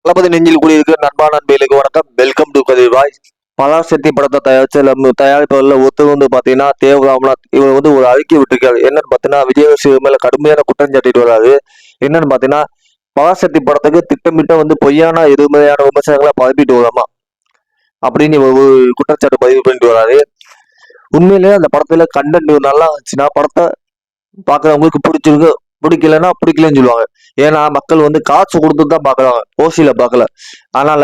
தளபதி நெஞ்சில் கூடியிருக்க நண்பா நண்பர்களுக்கு வணக்கம். Welcome to Kathir voice. Parasakthi படத்தை தயாரிச்ச தயாரிப்பாளர்ல ஒருத்தர் வந்து பாத்தீங்கன்னா தேவ் ராம்நாத். இவர் வந்து ஒரு அறிக்கை விட்டுருக்காரு. என்னன்னு பாத்தீங்கன்னா விஜய் மேல கடுமையான குற்றம் சாட்டிட்டு வராது. என்னன்னு பாத்தீங்கன்னா பராசக்தி படத்துக்கு திட்டமிட்ட வந்து பொய்யான எதிர்மறையான விமர்சனங்களை பரப்பிட்டு வராமா அப்படின்னு ஒரு குற்றச்சாட்டு பதிவு பண்ணிட்டு வராரு. உண்மையிலேயே அந்த படத்துல கண்டென்ட் நல்லா இருந்துச்சுன்னா படத்தை பாக்குறவங்களுக்கு பிடிச்சிருக்கு, பிடிக்கலன்னா பிடிக்கலன்னு சொல்லுவாங்க. ஏன்னா மக்கள் வந்து காசு கொடுத்து தான் பாக்குறாங்க, ஓசியில பாக்கல. அதனால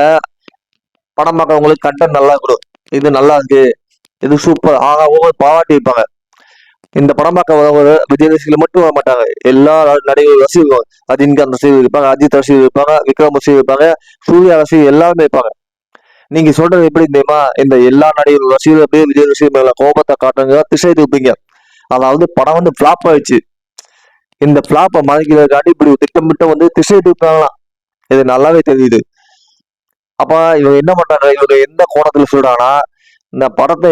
படம் பார்க்கறவங்களுக்கு கண்டென்ட் நல்லா இருக்கணும், இது நல்லா இருக்கு, இது சூப்பர் ஆக பாராட்டி இருப்பாங்க. இந்த படம் பார்க்க வரவங்க விஜய் ரசிகர்கள் மட்டும் வர மாட்டாங்க, எல்லா நடிகர் ரசிகர்கள், ரஜினிகாந்த் ரசிகர்கள் இருப்பாங்க, அஜித் ரசிகர்கள் இருப்பாங்க, விக்ரம் ரசிகர்கள் இருப்பாங்க, சூர்யா ரசிகர்கள் எல்லாருமே இருப்பாங்க. நீங்க சொல்றது எப்படி தெரியுமா? இந்த எல்லா நடிகர் ரசிகர்கள் அப்படியே விஜய் ரசிகர் மேல கோபத்தை காட்டுங்க, திசை திருப்பீங்க. அதாவது படம் வந்து பிளாப் ஆயிடுச்சு, இந்த பிளாப்பை மறைக்கிறதுக்காண்டி இப்படி திட்டமிட்ட வந்து திசை திருப்பாங்களாம். இது நல்லாவே தெரியுது. அப்ப இவங்க என்ன பண்றாங்க, இவங்க எந்த கோணத்துல சொல்றாங்கன்னா, இந்த படத்தை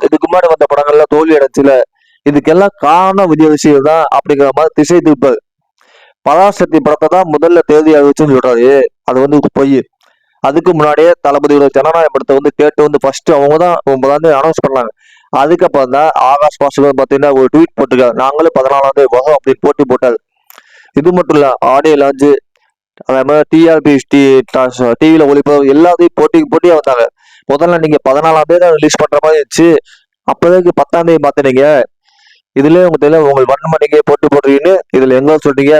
இதுக்கு முன்னாடி வந்த படங்கள்ல தோல்வி அடைச்சுல, இதுக்கெல்லாம் காரணம் விஜய் ரசிகர் தான் அப்படிங்கிற மாதிரி திசை திருப்பாரு. பராசக்தி படத்தை தான் முதல்ல தேதி அறிவிச்சுன்னு சொல்றாரு, அது வந்து பொய். அதுக்கு முன்னாடியே தளபதியோட ஜனநாயக படத்தை வந்து கேட்டு வந்து ஃபர்ஸ்ட் அவங்க தான் வந்து அனௌன்ஸ் பண்ணாங்க. அதுக்கப்புறம் தான் ஆகாஷ் பாஸ்கர் பாத்தீங்கன்னா ஒரு ட்வீட் போட்டிருக்காரு, நாங்களும் 14ஆம் தேதி வரும் அப்படின்னு போட்டி போட்டாரு. இது மட்டும் இல்ல, ஆடியோ லான்ச்சு, அதே மாதிரி டிஆர்பி டிவியில ஒளிபரப்பு எல்லாத்தையும் போட்டியா வந்தாங்க. முதல்ல நீங்க 14ஆம் தேதி ரிலீஸ் பண்ற மாதிரி இருந்துச்சு, அப்போதைக்கு 10ஆம் தேதி மாத்தினீங்க. இதுலயே உங்க தெரியல உங்க வன்மணிக்கே போட்டி போடுறீங்கன்னு இதுல எங்க சொல்றீங்க?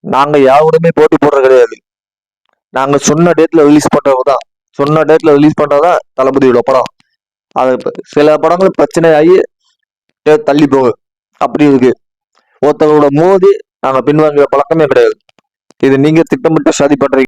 நாங்க யாருமே போட்டி போடுறது கிடையாது, நாங்க சொன்ன டேட்ல ரிலீஸ் பண்றதுதான், சொன்ன டேட்ல ரிலீஸ் பண்றதுதான் தளபதியோட படம். அது சில படங்கள் பிரச்சனை ஆகி தள்ளி போகுது, அப்படி இருக்கு. ஒருத்தரோட மோதி நாங்க பின்வாங்குற பழக்கமே கிடையாது. இது நீங்க திட்டமிட்டு சதி பண்றீங்க.